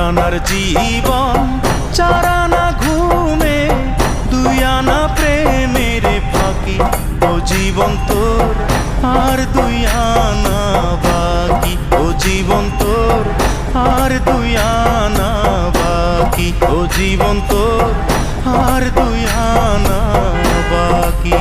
আনার জীবন, 4 আনা ঘুমে, 2 আনা প্রেমের ফাঁকি। ও জীবন তোর আর 2 আনা বাকি। ও জীবন তোর আর 2 আনা বাকি। ও জীবন তোর আর 2 আনা বাকি।